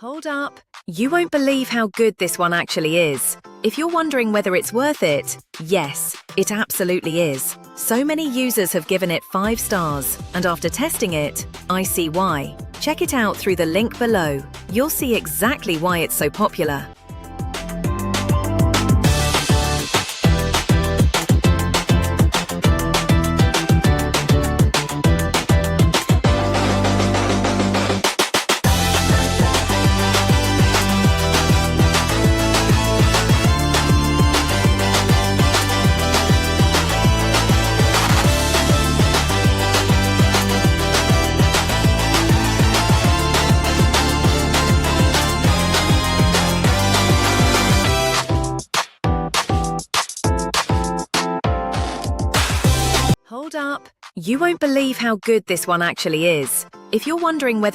Hold up! You won't believe how good this one actually is. If you're wondering whether it's worth it, yes, it absolutely is. So many users have given it 5 stars, and after testing it, I see why. Check it out through the link below. You'll see exactly why it's so popular. Hold up! You won't believe how good this one actually is. If you're wondering whether